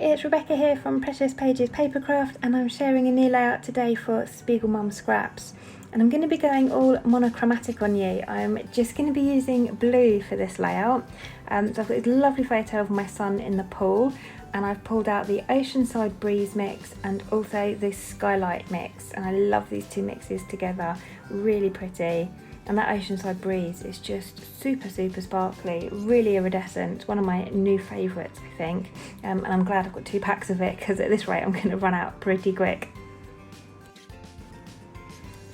it's Rebecca here from Precious Pages Papercraft, and I'm sharing a new layout today for SpiegelMom Scraps. And I'm going to be going all monochromatic on you. I'm just going to be using blue for this layout. So I've got this lovely photo of my son in the pool, and I've pulled out the Oceanside Breeze mix and also the Skylight mix, and I love these two mixes together, really pretty. And that Oceanside Breeze is just super sparkly, really iridescent, one of my new favourites I think, and I'm glad I've got 2 packs of it because at this rate I'm going to run out pretty quick.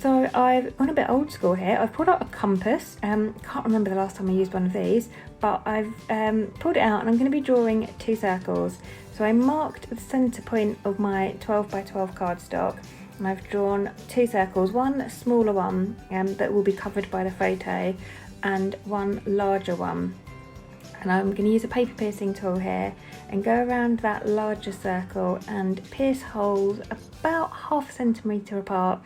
So I've gone a bit old school here. I've pulled out a compass. Can't remember the last time I used one of these, but I've pulled it out and I'm going to be drawing 2 circles. So I marked the centre point of my 12 by 12 cardstock, and I've drawn 2 circles, one smaller one that will be covered by the photo and one larger one. And I'm going to use a paper piercing tool here and go around that larger circle and pierce holes about ½ centimetre apart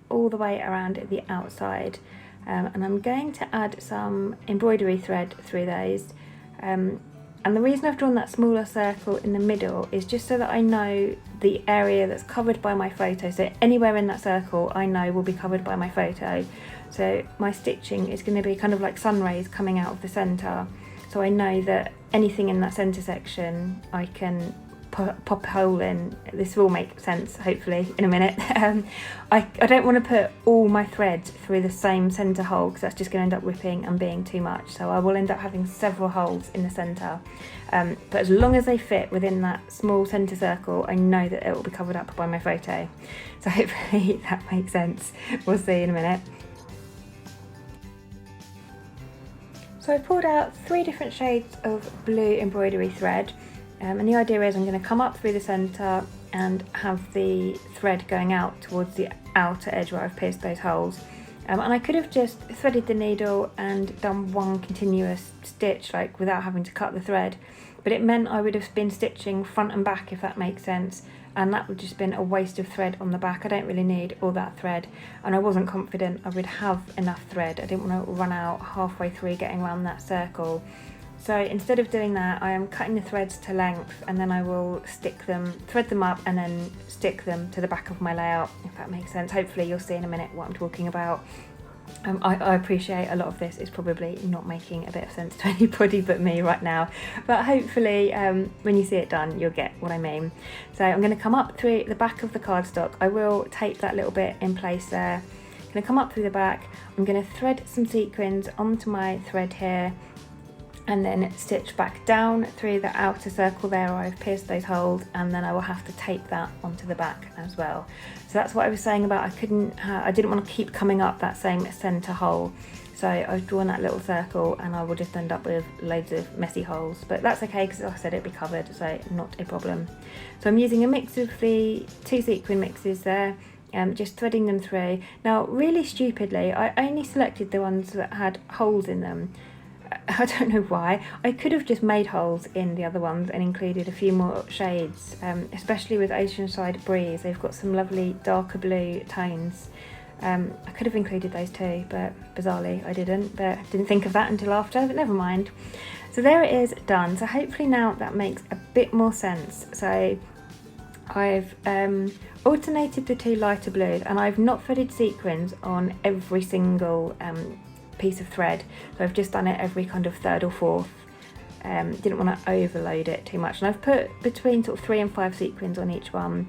all the way around the outside. And I'm going to add some embroidery thread through those. And the reason I've drawn that smaller circle in the middle is just so that I know the area that's covered by my photo. So anywhere in that circle I know will be covered by my photo. So my stitching is going to be kind of like sun rays coming out of the centre. So I know that anything in that centre section I can pop a hole in. This will make sense hopefully in a minute. I don't want to put all my threads through the same centre hole because that's just going to end up ripping and being too much, so I will end up having several holes in the centre, but as long as they fit within that small centre circle I know that it will be covered up by my photo, so hopefully that makes sense. We'll see in a minute. So I've pulled out 3 different shades of blue embroidery thread. And the idea is I'm going to come up through the centre and have the thread going out towards the outer edge where I've pierced those holes. And I could have just threaded the needle and done one continuous stitch, like without having to cut the thread, but it meant I would have been stitching front and back, if that makes sense, and that would just been a waste of thread on the back. I don't really need all that thread, and I wasn't confident I would have enough thread. I didn't want to run out halfway through getting around that circle. So instead of doing that, I am cutting the threads to length, and then I will thread them up and then stick them to the back of my layout, if that makes sense. Hopefully you'll see in a minute what I'm talking about. I appreciate a lot of this is probably not making a bit of sense to anybody but me right now, but hopefully when you see it done you'll get what I mean. So I'm going to come up through the back of the cardstock. I will tape that little bit in place there. I'm going to come up through the back. I'm going to thread some sequins onto my thread here, and then stitch back down through the outer circle there where I've pierced those holes, and then I will have to tape that onto the back as well. So that's what I was saying about I didn't want to keep coming up that same centre hole, so I've drawn that little circle and I will just end up with loads of messy holes, but that's okay because like I said it'll be covered, so not a problem. So I'm using a mix of the 2 sequin mixes there, just threading them through. Now really stupidly I only selected the ones that had holes in them. I don't know why. I could have just made holes in the other ones and included a few more shades, especially with Oceanside Breeze. They've got some lovely darker blue tones. I could have included those too, but bizarrely I didn't think of that until after, but never mind. So there it is done. So hopefully now that makes a bit more sense. So I've alternated the 2 lighter blues, and I've not threaded sequins on every single piece of thread, so I've just done it every kind of 3rd or 4th. Didn't want to overload it too much, and I've put between sort of 3 and 5 sequins on each one.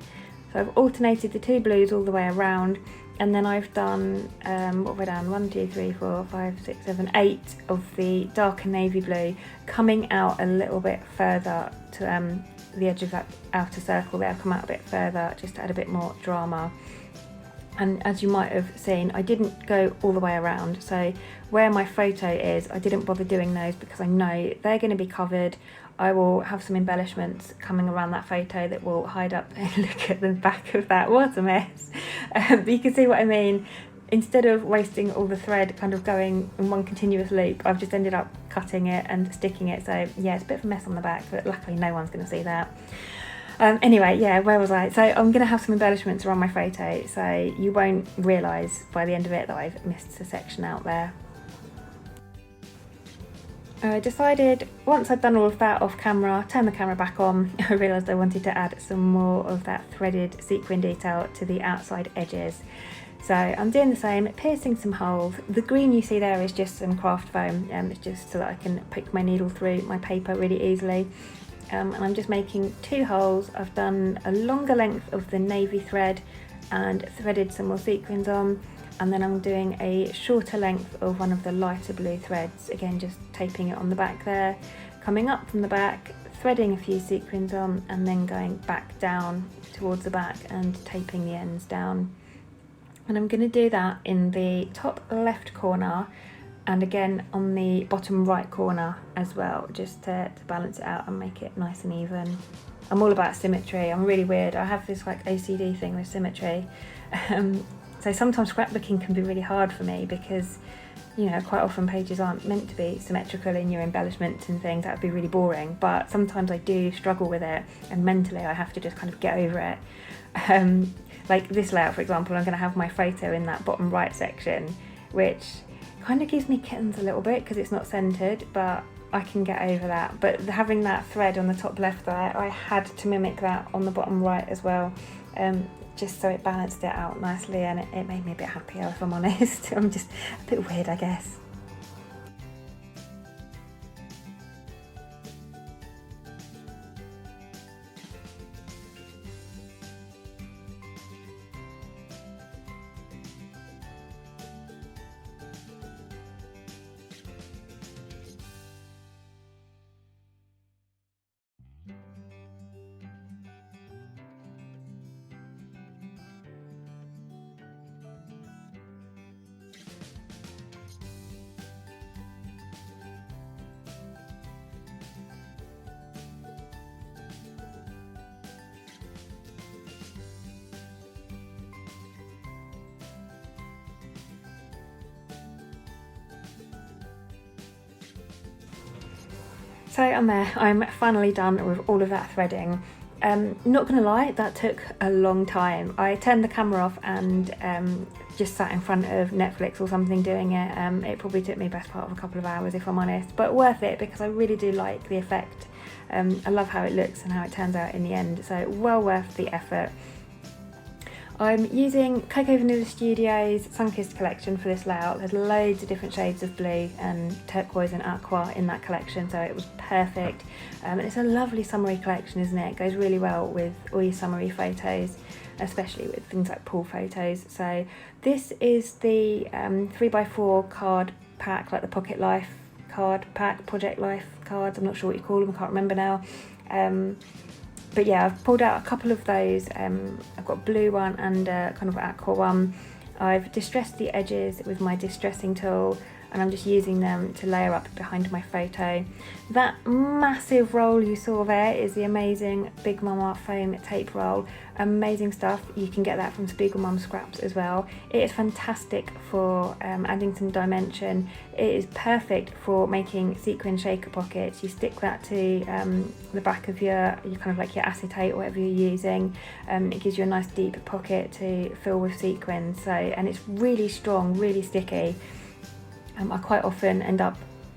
So I've alternated the 2 blues all the way around, and then I've done what have I done? 1, 2, 3, 4, 5, 6, 7, 8 of the darker navy blue coming out a little bit further to the edge of that outer circle there. I've come out a bit further just to add a bit more drama. And as you might have seen, I didn't go all the way around, so where my photo is I didn't bother doing those because I know they're going to be covered. I will have some embellishments coming around that photo that will hide up. Look at the back of that, what a mess. But you can see what I mean. Instead of wasting all the thread kind of going in one continuous loop, I've just ended up cutting it and sticking it, so yeah, it's a bit of a mess on the back, but luckily no one's going to see that. Anyway, yeah, where was I? So I'm going to have some embellishments around my photo, so you won't realise by the end of it that I've missed a section out there. I decided once I'd done all of that off camera, turn the camera back on, I realised I wanted to add some more of that threaded sequin detail to the outside edges. So I'm doing the same, piercing some holes. The green you see there is just some craft foam, it's just so that I can poke my needle through my paper really easily. And I'm just making 2 holes. I've done a longer length of the navy thread and threaded some more sequins on, and then I'm doing a shorter length of one of the lighter blue threads, again just taping it on the back there, coming up from the back, threading a few sequins on, and then going back down towards the back and taping the ends down. And I'm going to do that in the top left corner and again on the bottom right corner as well, just to balance it out and make it nice and even. I'm all about symmetry. I'm really weird. I have this like OCD thing with symmetry. So sometimes scrapbooking can be really hard for me because, you know, quite often pages aren't meant to be symmetrical in your embellishments and things. That would be really boring. But sometimes I do struggle with it, and mentally I have to just kind of get over it. Like this layout, for example, I'm going to have my photo in that bottom right section, which kind of gives me kittens a little bit because it's not centered, but I can get over that. But having that thread on the top left there, I had to mimic that on the bottom right as well, just so it balanced it out nicely, and it made me a bit happier, if I'm honest. I'm just a bit weird, I guess. So I'm there, I'm finally done with all of that threading. Not gonna lie, that took a long time. I turned the camera off and just sat in front of Netflix or something doing it. It probably took me best part of a couple of hours, if I'm honest, but worth it because I really do like the effect. I love how it looks and how it turns out in the end, so well worth the effort. I'm using Cocoa Vanilla Studios Sunkissed collection for this layout. There's loads of different shades of blue and turquoise and aqua in that collection, so it was perfect. And it's a lovely summery collection, isn't it? It goes really well with all your summery photos, especially with things like pool photos. So this is the 3x4 card pack, like the Pocket Life card pack, Project Life cards, I'm not sure what you call them, I can't remember now. But yeah, I've pulled out a couple of those. I've got a blue one and a kind of aqua one. I've distressed the edges with my distressing tool, and I'm just using them to layer up behind my photo. That massive roll you saw there is the amazing Big Mama foam tape roll. Amazing stuff. You can get that from SpiegelMom Scraps as well. It is fantastic for adding some dimension. It is perfect for making sequin shaker pockets. You stick that to the back of your kind of like your acetate or whatever you're using. It gives you a nice deep pocket to fill with sequins. So, and it's really strong, really sticky. I quite often end up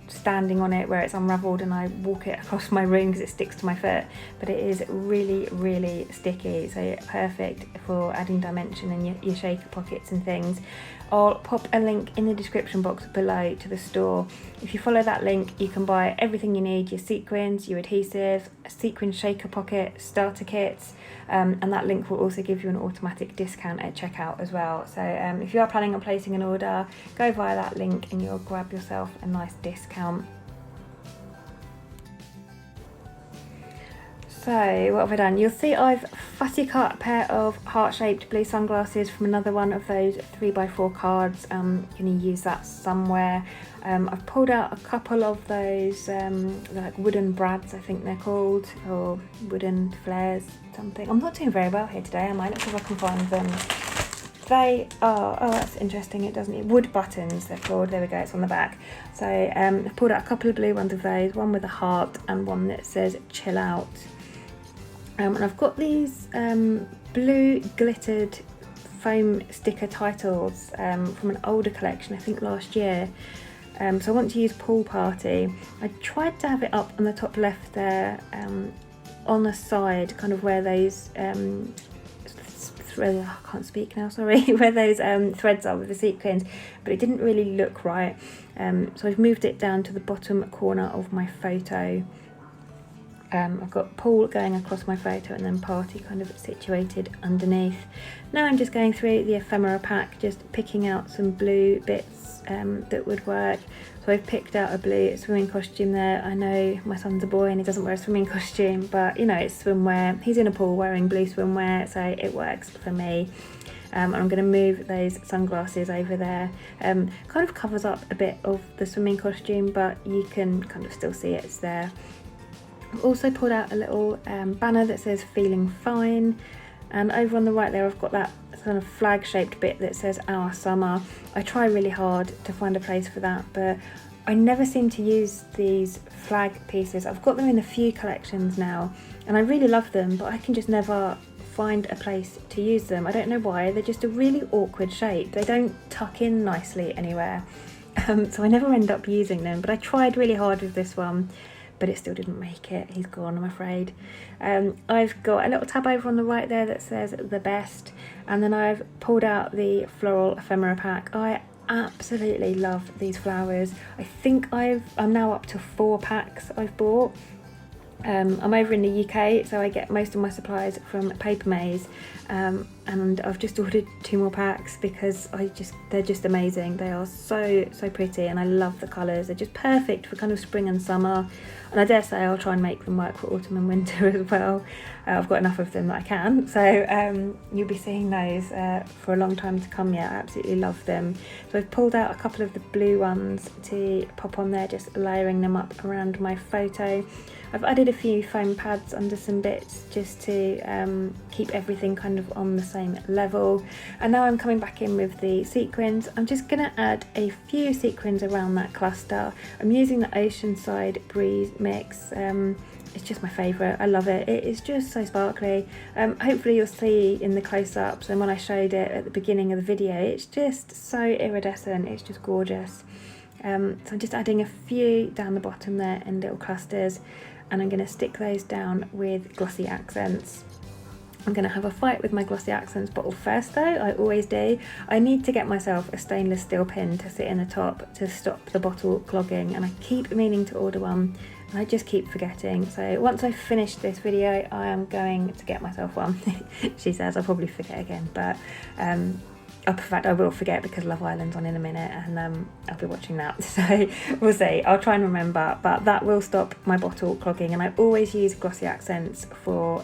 standing on it where it's unravelled and I walk it across my room because it sticks to my foot, but it is really, really sticky, so perfect for adding dimension in your shaker pockets and things. I'll pop a link in the description box below to the store. If you follow that link, you can buy everything you need, your sequins, your adhesives, a sequin shaker pocket, starter kits, and that link will also give you an automatic discount at checkout as well. So if you are planning on placing an order, go via that link and you'll grab yourself a nice discount. So what have I done? You'll see I've fussy cut a pair of heart-shaped blue sunglasses from another one of those 3x4 cards. I'm going to use that somewhere. I've pulled out a couple of those like wooden brads, I think they're called, or wooden flares, something. I'm not doing very well here today, am I? Let's see if I can find them. They are, oh that's interesting, it doesn't, wood buttons they're called, there we go, it's on the back. So I've pulled out a couple of blue ones of those, one with a heart and one that says chill out. And I've got these blue glittered foam sticker titles from an older collection, I think last year. So I want to use Pool Party. I tried to have it up on the top left there, on the side, kind of where those I can't speak now, sorry, where those threads are with the sequins, but it didn't really look right. So I've moved it down to the bottom corner of my photo. I've got Pool going across my photo and then Party kind of situated underneath. Now I'm just going through the ephemera pack, just picking out some blue bits that would work. So I've picked out a blue swimming costume there. I know my son's a boy and he doesn't wear a swimming costume, but you know, it's swimwear. He's in a pool wearing blue swimwear, so it works for me. And I'm going to move those sunglasses over there. Kind of covers up a bit of the swimming costume, but you can kind of still see it's there. I've also pulled out a little banner that says Feeling Fine, and over on the right there I've got that kind of flag shaped bit that says Our Summer. I try really hard to find a place for that, but I never seem to use these flag pieces. I've got them in a few collections now and I really love them, but I can just never find a place to use them. I don't know why, they're just a really awkward shape. They don't tuck in nicely anywhere, so I never end up using them, but I tried really hard with this one, but it still didn't make it. He's gone, I'm afraid. I've got a little tab over on the right there that says The Best, and then I've pulled out the floral ephemera pack. I absolutely love these flowers. I think I'm now up to 4 packs I've bought. I'm over in the UK, so I get most of my supplies from Paper Maze, and I've just ordered 2 more packs because they're just amazing. They are so pretty and I love the colours. They're just perfect for kind of spring and summer, and I dare say I'll try and make them work for autumn and winter as well. I've got enough of them that I can, so you'll be seeing those for a long time to come yet. I absolutely love them. So I've pulled out a couple of the blue ones to pop on there, just layering them up around my photo. I've added a few foam pads under some bits just to keep everything kind of on the same level. And now I'm coming back in with the sequins. I'm just going to add a few sequins around that cluster. I'm using the Oceanside Breeze mix. It's just my favourite. I love it. It is just so sparkly. Hopefully you'll see in the close-ups, and when I showed it at the beginning of the video, it's just so iridescent. It's just gorgeous. So I'm just adding a few down the bottom there in little clusters, and I'm going to stick those down with glossy accents. I'm going to have a fight with my glossy accents bottle first though, I always do. I need to get myself a stainless steel pin to sit in the top to stop the bottle clogging, and I keep meaning to order one and I just keep forgetting. So once I've finished this video I am going to get myself one. She says I'll probably forget again, but in fact I will forget because Love Island's on in a minute and I'll be watching that, so we'll see. I'll try and remember, but that will stop my bottle clogging, and I always use glossy accents for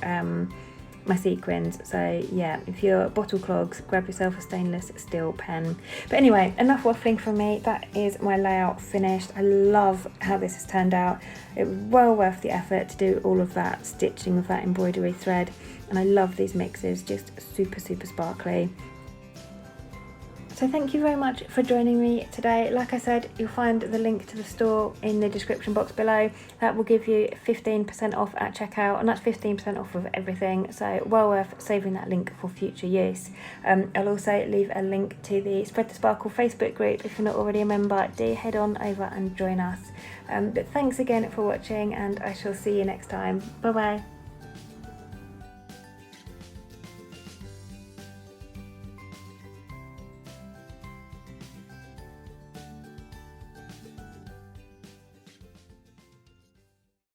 my sequins. So yeah, if your bottle clogs, grab yourself a stainless steel pen. But anyway, enough waffling from me. That is my layout finished. I love how this has turned out. It was well worth the effort to do all of that stitching with that embroidery thread, and I love these mixes, just super sparkly. So thank you very much for joining me today. Like I said, you'll find the link to the store in the description box below. That will give you 15% off at checkout, and that's 15% off of everything, so well worth saving that link for future use. I'll also leave a link to the Spread the Sparkle Facebook group. If you're not already a member, do head on over and join us. But thanks again for watching, and I shall see you next time. Bye bye.